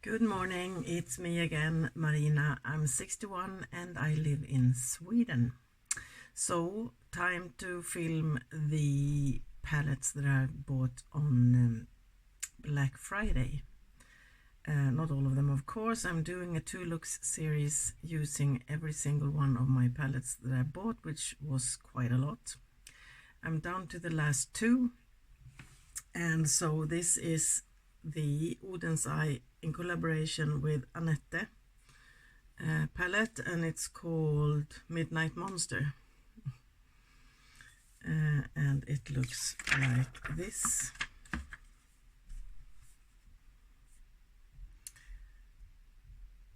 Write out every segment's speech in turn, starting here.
Good morning, it's me again, Marina. I'm 61 and I live in Sweden. So, time to film the palettes that I bought on Black Friday. Not all of them, of course. I'm doing a 2-looks series using every single one of my palettes that I bought, which was quite a lot. I'm down to the last 2. And so this is the Odens in collaboration with Annettes palette, and it's called Midnight Monster. And it looks like this.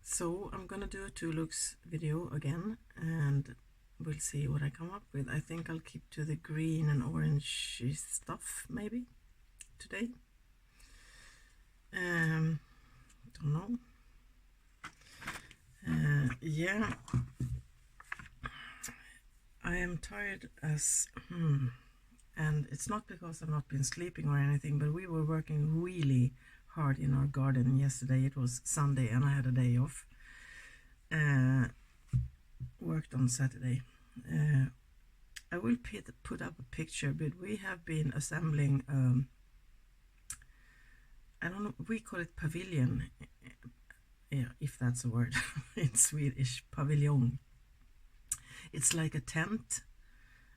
So I'm gonna do a 2-looks video again and we'll see what I come up with. I think I'll keep to the green and orange stuff maybe today. Don't know. Yeah, I am tired as and it's not because I've not been sleeping or anything, but we were working really hard in our garden yesterday. It was Sunday and I had a day off. Worked on Saturday. I will put up a picture, but we have been assembling I don't know, we call it pavilion, yeah, if that's a word in Swedish, pavilion. It's like a tent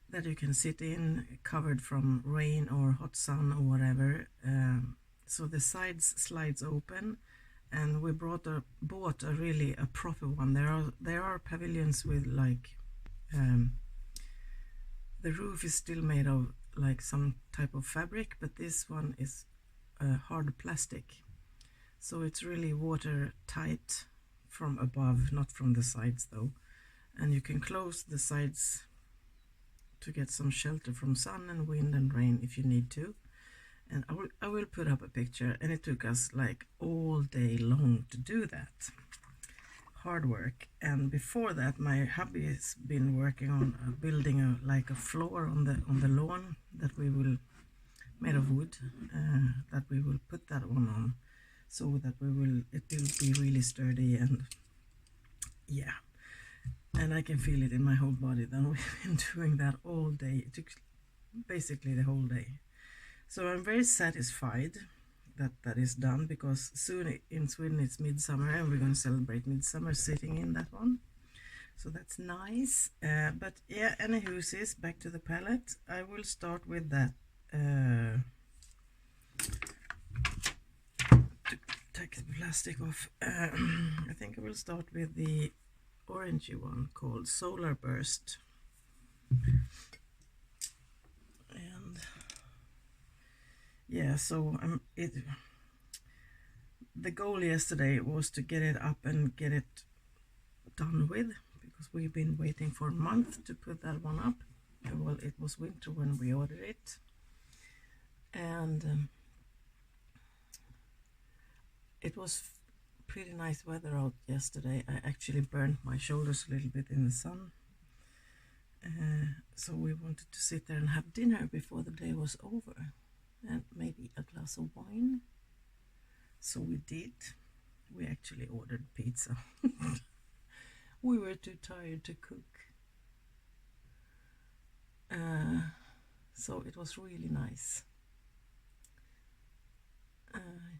that you can sit in, covered from rain or hot sun or whatever. So the sides slides open, and we bought a really a proper one. There are pavilions with like the roof is still made of like some type of fabric, but this one is hard plastic, so it's really watertight from above, not from the sides though, and you can close the sides to get some shelter from sun and wind and rain if you need to. And I will put up a picture, and it took us like all day long to do that. Hard work. And before that, my hubby has been working on building a floor on the lawn that we will made of wood, that we will put that one on, so that it will be really sturdy. And yeah, and I can feel it in my whole body. Then we've been doing that all day. It took basically the whole day. So I'm very satisfied that that is done, because soon in Sweden it's midsummer and we're going to celebrate midsummer sitting in that one. So that's nice. But yeah, anywho, back to the palette. I will start with that. To take the plastic off, I think I will start with the orangey one called Solar Burst. And yeah, so the goal yesterday was to get it up and get it done with, because we've been waiting for a month to put that one up. Well, it was winter when we ordered it, and it was pretty nice weather out yesterday. I actually burned my shoulders a little bit in the sun, so we wanted to sit there and have dinner before the day was over, and maybe a glass of wine. So we did. We actually ordered pizza. We were too tired to cook, so it was really nice.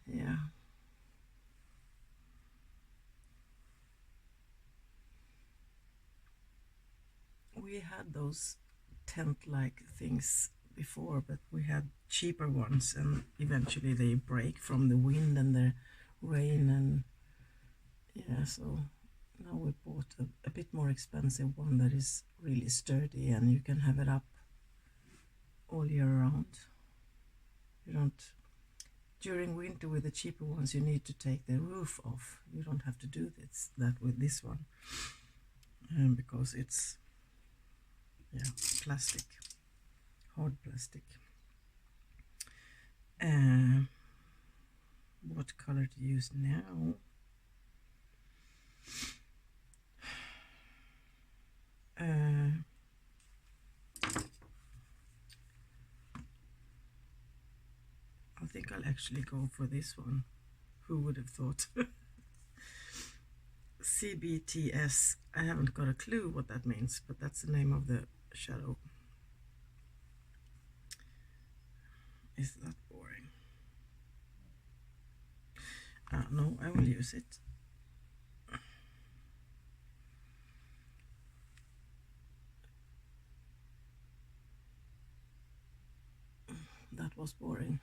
Yeah. We had those tent-like things before, but we had cheaper ones, and eventually they break from the wind and the rain, and yeah, so now we bought a bit more expensive one that is really sturdy, and you can have it up all year round. You don't, during winter with the cheaper ones, you need to take the roof off. You don't have to do that with this one, because it's, yeah, plastic, hard plastic. What color to use now? I think I'll actually go for this one. Who would have thought? CBTS. I haven't got a clue what that means, but that's the name of the shadow. Is that boring? No, I will use it. That was boring.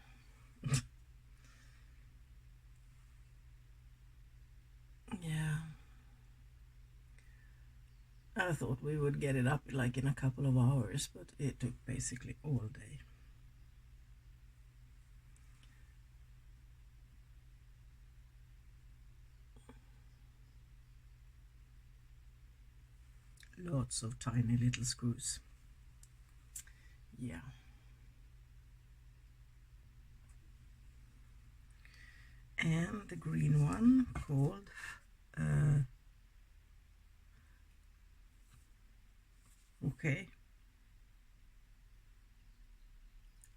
Yeah. I thought we would get it up like in a couple of hours, but it took basically all day. Lots of tiny little screws. Yeah. And the green one called okay.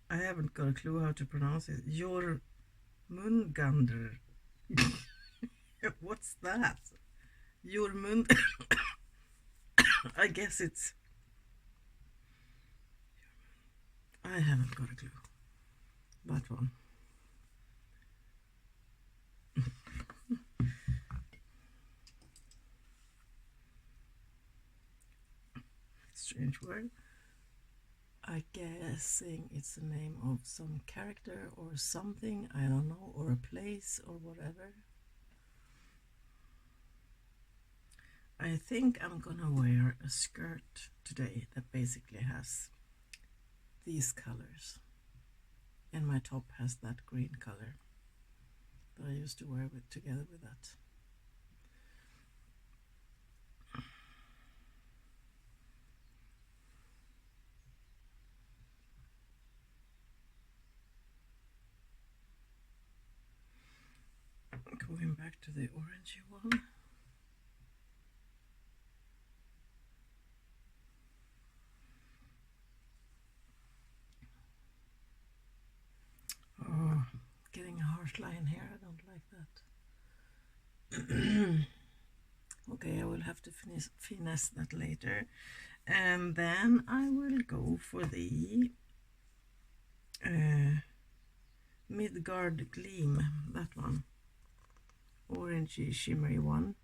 I haven't got a clue how to pronounce it. Jormungandr. What's that? Jormund. I guess it's. I haven't got a clue. That one. Strange word. I'm guessing it's the name of some character or something, I don't know, or a place or whatever. I think I'm gonna wear a skirt today that basically has these colors, and my top has that green color that I used to wear together with that. Going back to the orangey one. Oh, getting a harsh line here, I don't like that. Okay, I will have to finesse that later. And then I will go for the Midgard Gleam, that one. Orangey shimmery one.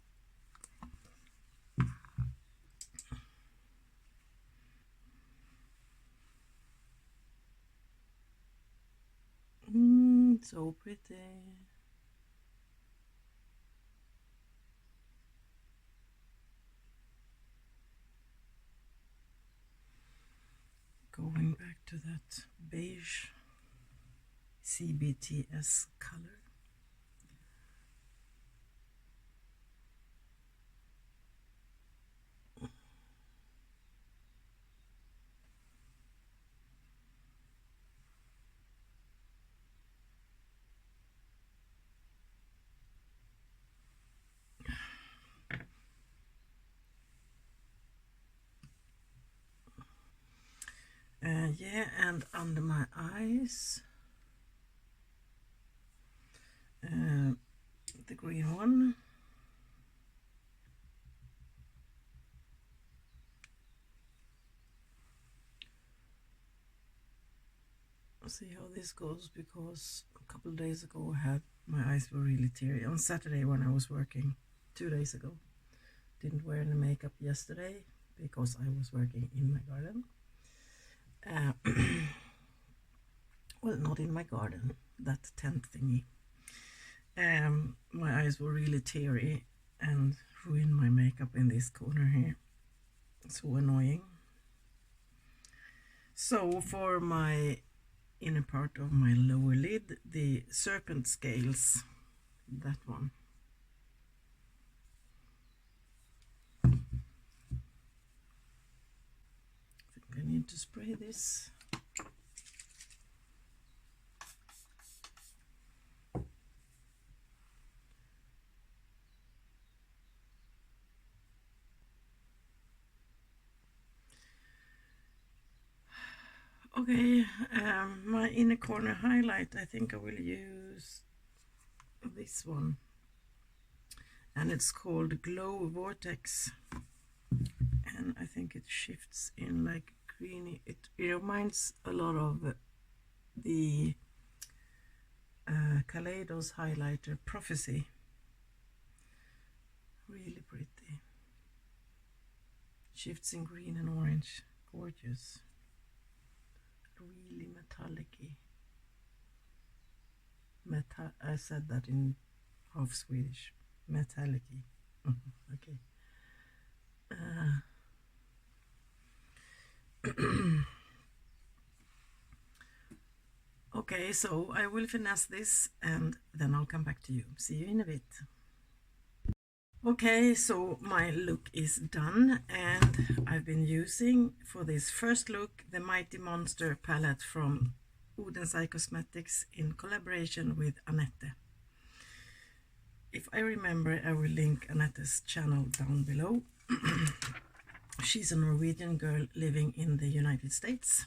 So pretty. Going back to that beige CBTS color. Yeah, and under my eyes, the green one. I'll see how this goes, because a couple of days ago my eyes were really teary. On Saturday when I was working, 2 days ago. Didn't wear any makeup yesterday because I was working in my garden. Well, not in my garden, that tent thingy. My eyes were really teary and ruined my makeup in this corner here. So annoying. So for my inner part of my lower lid, the serpent scales, that one. I think I need to spray this. Okay, my inner corner highlight, I think I will use this one. and it's called Glow Vortex, and I think it shifts in like greeny. It reminds a lot of the Kaleidos highlighter Prophecy. Really pretty. Shifts in green and orange. Gorgeous. Really metallic-y. I said that in half Swedish. Metallic-y. Okay. Okay, so I will finesse this and then I'll come back to you. See you in a bit. Okay, so my look is done, and I've been using for this first look the Mighty Monster palette from Odens Cosmetics in collaboration with Annette. If I remember, I will link Annette's channel down below. She's a Norwegian girl living in the United States.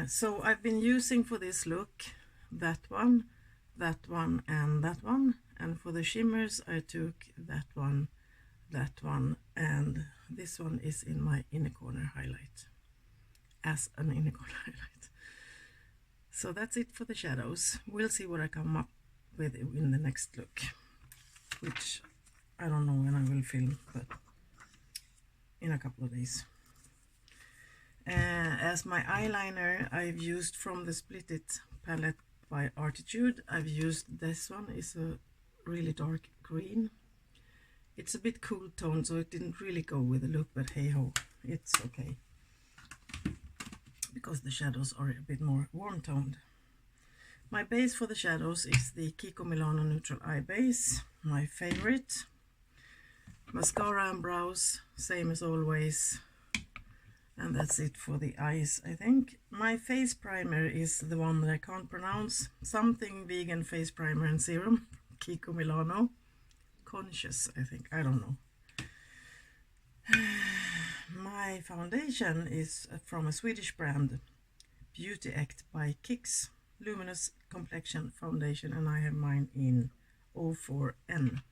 So I've been using for this look that one, and that one. And for the shimmers, I took that one, and this one is in my inner corner highlight, as an inner corner highlight. So that's it for the shadows. We'll see what I come up with in the next look, which I don't know when I will film, but in a couple of days. As my eyeliner, I've used from the Split It palette by Artitude. I've used this one. It's a really dark green. It's a bit cool tone, so it didn't really go with the look, but hey ho, it's okay, because the shadows are a bit more warm toned. My base for the shadows is the Kiko Milano Neutral Eye Base, my favorite. Mascara and brows, same as always. And that's it for the eyes, I think. My face primer is the one that I can't pronounce. Something vegan face primer and serum. Kiko Milano. Conscious, I think. I don't know. My foundation is from a Swedish brand. Beauty Act by Kicks. Luminous Complexion Foundation. And I have mine in 04N.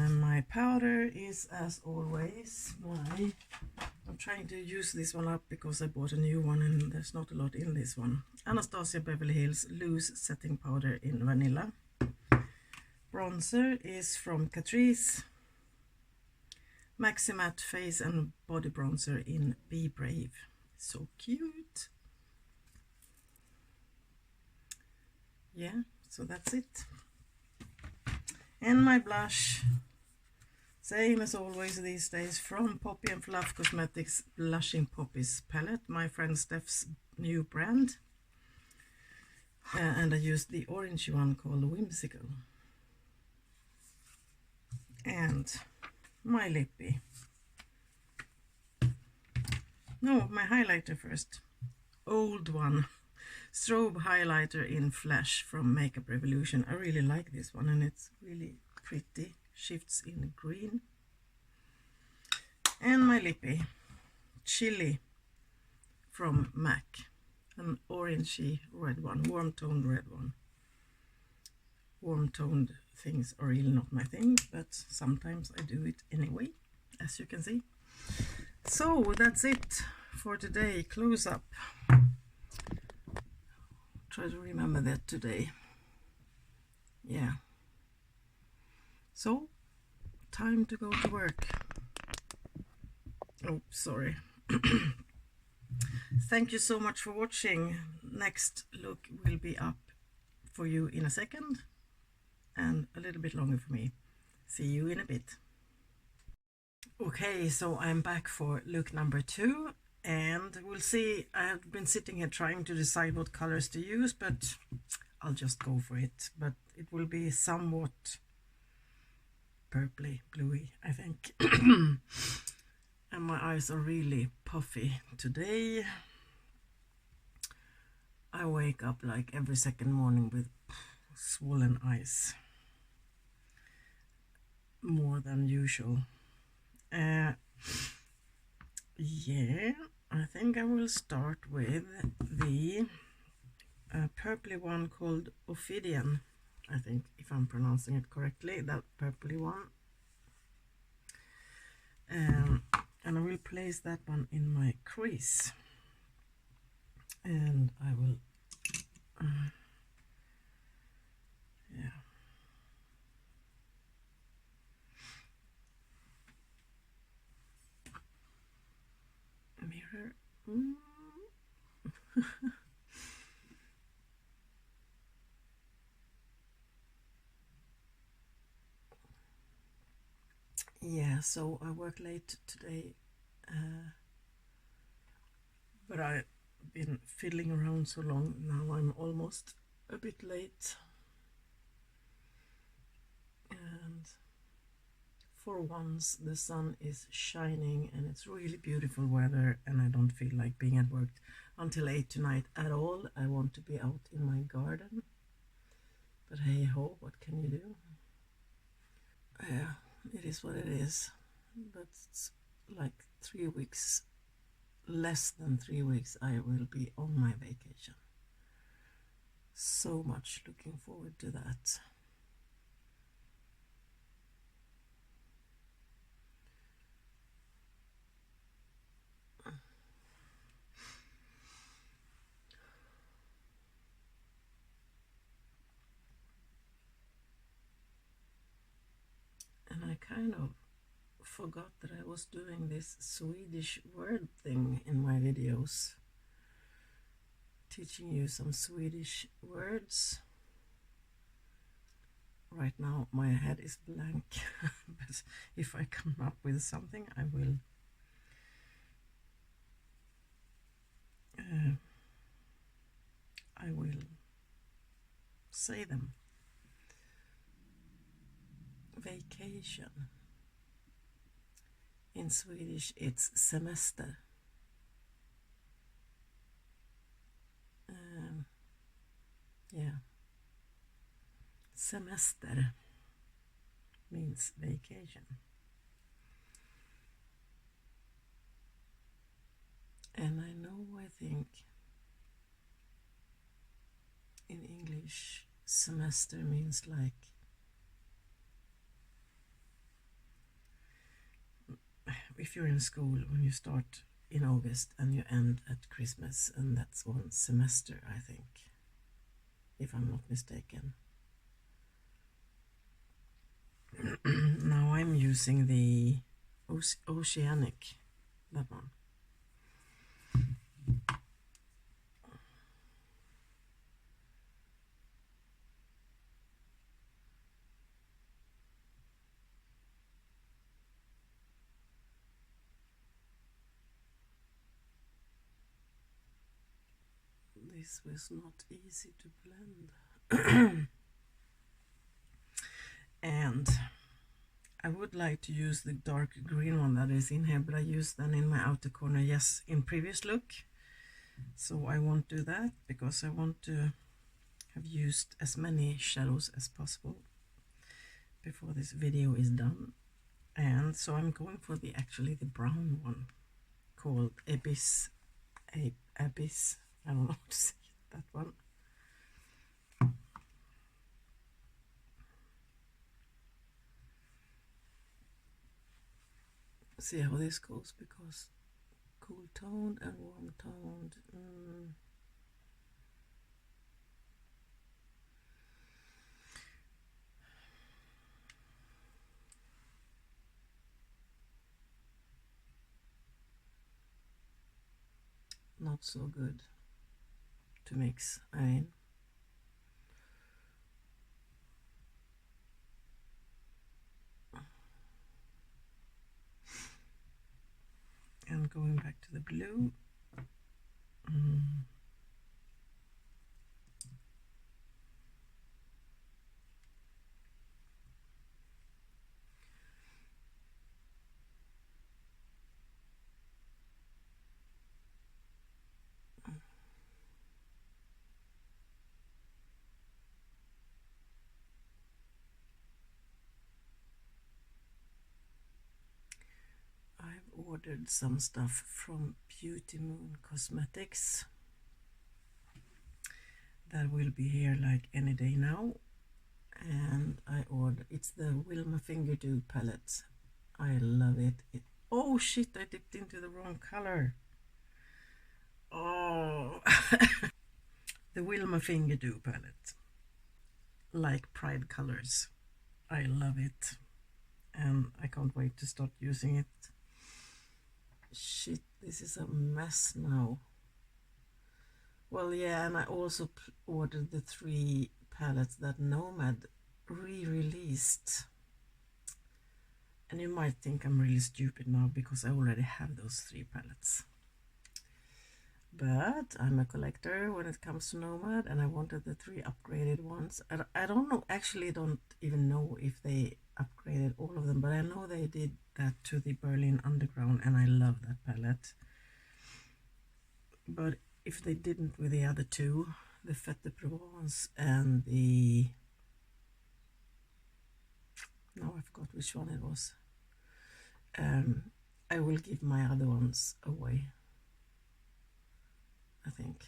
My powder is, as always, I'm trying to use this one up because I bought a new one and there's not a lot in this one. Anastasia Beverly Hills Loose Setting Powder in Vanilla. Bronzer is from Catrice. Maxi Matte Face and Body Bronzer in Be Brave. So cute. Yeah, so that's it. And my blush, same as always these days, from Poppy and Fluff Cosmetics Blushing Poppies palette, my friend Steph's new brand. And I used the orange one called Whimsical. And my lippy. No, my highlighter first. Old one. Strobe highlighter in Flash from Makeup Revolution. I really like this one, and it's really pretty. Shifts in green. And my lippy, Chili from MAC, an orangey red one, warm toned red one. Warm toned things are really not my thing, but sometimes I do it anyway, as you can see. So that's it for today. Close up. Try to remember that today. Yeah. So, time to go to work. Oh, sorry. Thank you so much for watching. Next look will be up for you in a second, and a little bit longer for me. See you in a bit. Okay, so I'm back for look number 2. And we'll see. I have been sitting here trying to decide what colors to use, but I'll just go for it. But it will be somewhat purpley, bluey, I think. And my eyes are really puffy today. I wake up like every second morning with swollen eyes. More than usual. Yeah, I think I will start with the purpley one called Ophidian. I think, if I'm pronouncing it correctly, that purpley one. And I will place that one in my crease, and I will yeah, mirror. Yeah, so I worked late today, but I've been fiddling around so long, now I'm almost a bit late. And for once the sun is shining and it's really beautiful weather, and I don't feel like being at work until 8 tonight at all. I want to be out in my garden, but hey ho, what can you do? Yeah, it is what it is. But it's like 3 weeks, less than 3 weeks, I will be on my vacation. So much looking forward to that. And I kind of forgot that I was doing this Swedish word thing in my videos, teaching you some Swedish words. Right now my head is blank, but if I come up with something, I will say them. Vacation. In Swedish it's semester. Yeah. Semester means vacation. And I know, I think in English semester means like if you're in school, when you start in August and you end at Christmas, and that's one semester, I think, if I'm not mistaken. Now I'm using the Oceanic, that one. This was not easy to blend. And I would like to use the dark green one that is in here, but I used that in my outer corner, yes, in previous look. So I won't do that because I want to have used as many shadows as possible before this video is done. And so I'm going for actually the brown one called Abyss. Abyss, I don't know how to say that one. See how this goes, because cool toned and warm toned. Not so good to mix, I mean. And going back to the blue. I've ordered some stuff from Beauty Moon Cosmetics that will be here like any day now. and I ordered, it's the Wilma Finger Do palette. I love it. Oh shit, I dipped into the wrong color. Oh. The Wilma Finger Do palette, like Pride colors. I love it, and I can't wait to start using it. Shit, this is a mess now. Well, yeah, and I also ordered the 3 palettes that Nomad re-released. And you might think I'm really stupid now because I already have those 3 palettes. But I'm a collector when it comes to Nomad, and I wanted the 3 upgraded ones. I don't know, actually don't even know if they upgraded all of them, but I know they did that to the Berlin Underground, and I love that palette. But if they didn't with the other 2, the Fête de Provence and the... no, I forgot which one it was. I will give my other ones away, I think.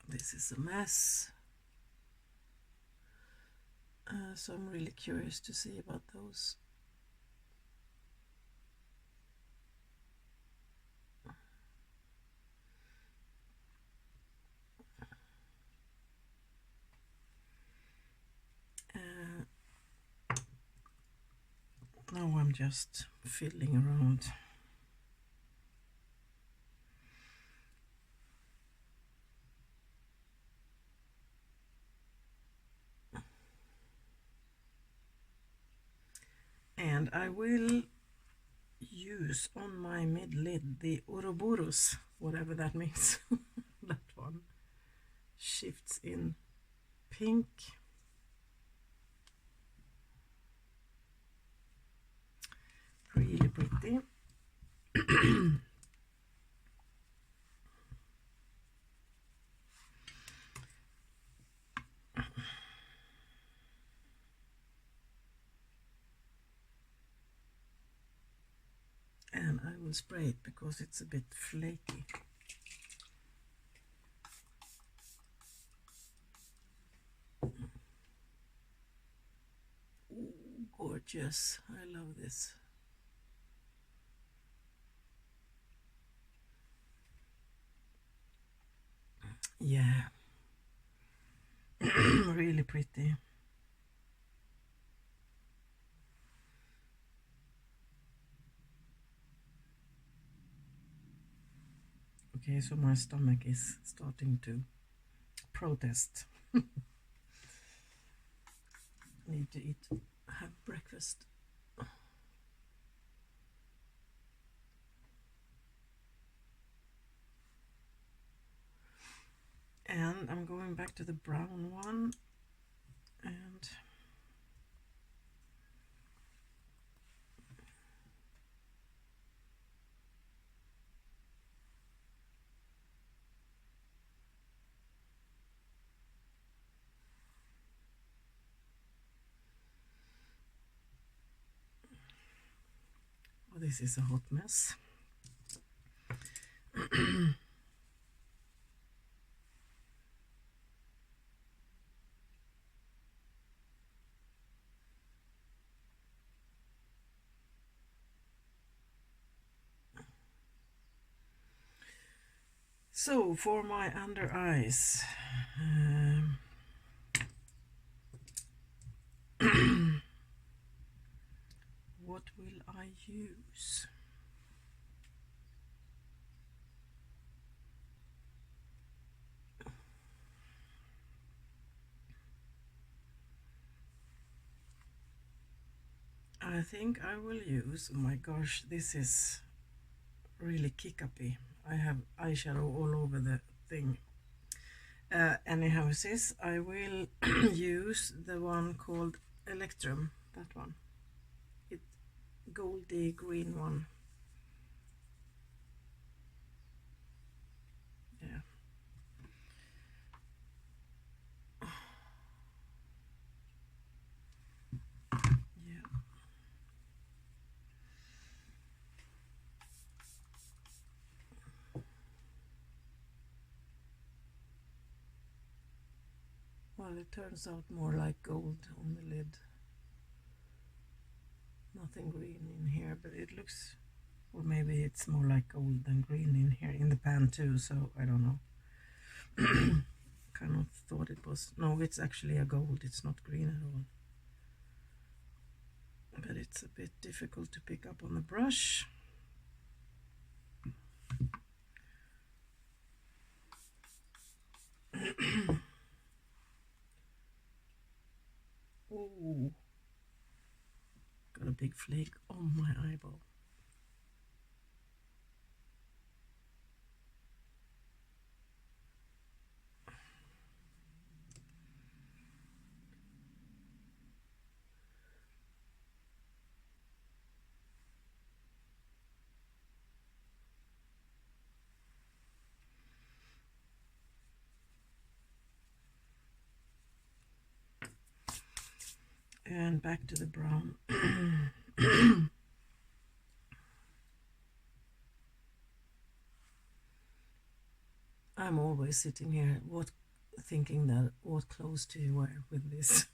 This is a mess. So I'm really curious to see about those. Now I'm just fiddling around. And I will use on my mid lid the Ouroboros, whatever that means. That one shifts in pink. Really pretty. And I will spray it because it's a bit flaky. Ooh, gorgeous. I love this. Yeah. Really pretty. Okay, so my stomach is starting to protest. Need to have breakfast. And I'm going back to the brown one, and oh, this is a hot mess. So for my under eyes, what will I use? I think I will use, oh my gosh, this is really kick-uppy. I have eyeshadow all over the thing. Anyhow, sis, I will use the one called Electrum, that one. It goldy green one. Yeah. Yeah. Well, it turns out more like gold on the lid. Nothing green in here, but it looks, or maybe it's more like gold than green in here, in the pan too, so I don't know. Kind of thought it was, no, it's actually a gold, it's not green at all. But it's a bit difficult to pick up on the brush. Oh, got a big flake on my eyeball. And back to the brown. I'm always sitting here thinking that what clothes do you wear with this?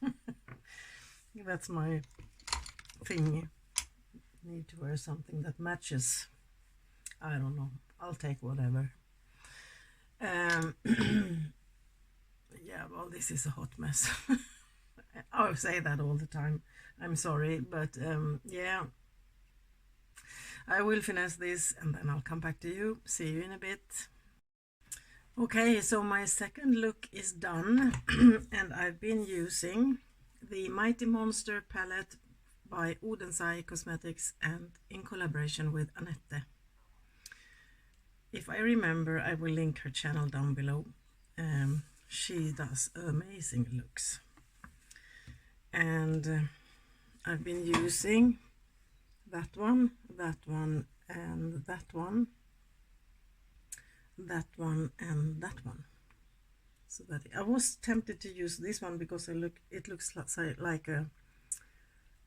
That's my thing. Need to wear something that matches. I don't know. I'll take whatever. Yeah, well, this is a hot mess. I say that all the time. I'm sorry, but yeah, I will finesse this and then I'll come back to you. See you in a bit. Okay, so my second look is done and I've been using the Mighty Monster palette by Odens Cosmetics and in collaboration with Annette. If I remember, I will link her channel down below. She does amazing looks. And I've been using that one, and that one, that one, and that one. So that I was tempted to use this one because it looks like I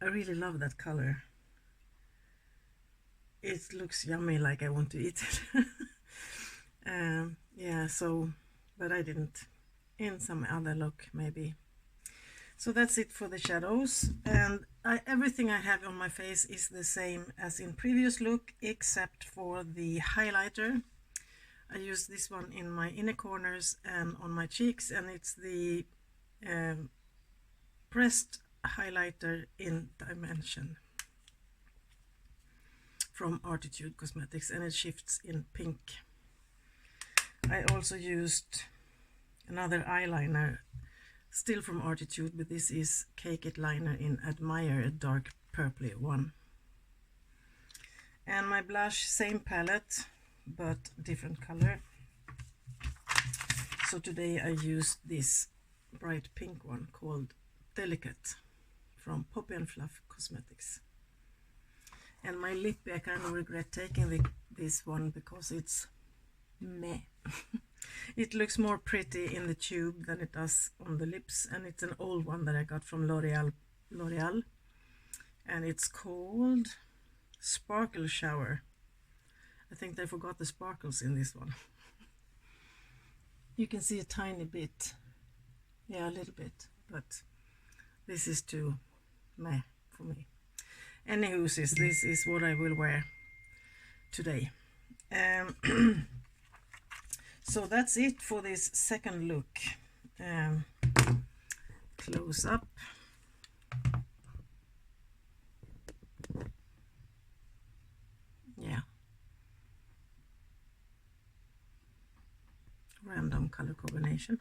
really love that color. It looks yummy, like I want to eat it. Yeah, so, but I didn't. In some other look, maybe. So that's it for the shadows, and everything I have on my face is the same as in previous look, except for the highlighter. I use this one in my inner corners and on my cheeks, and it's the pressed highlighter in Dimension from Artitude Cosmetics, and it shifts in pink. I also used another eyeliner, still from Artitude, but this is Cake It liner in Admire, a dark purpley one. And my blush, same palette, but different color. So today I used this bright pink one called Delicate from Poppy and Fluff Cosmetics. And my lippy, I kind of regret taking this one because it's meh. It looks more pretty in the tube than it does on the lips, and it's an old one that I got from L'Oreal, and it's called Sparkle Shower. I think they forgot the sparkles in this one. You can see a tiny bit, yeah, a little bit, but this is too meh for me. Anywho, this is what I will wear today. So that's it for this second look. Close up. Yeah. Random color combination.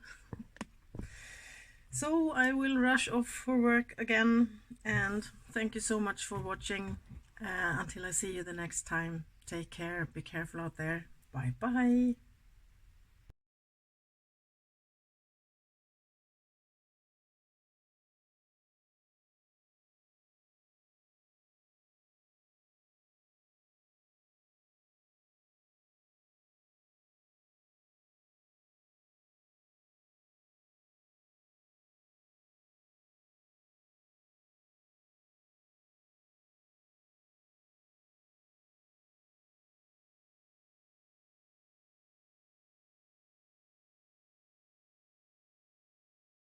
So I will rush off for work again, and thank you so much for watching. Until I see you the next time, take care, be careful out there. Bye bye.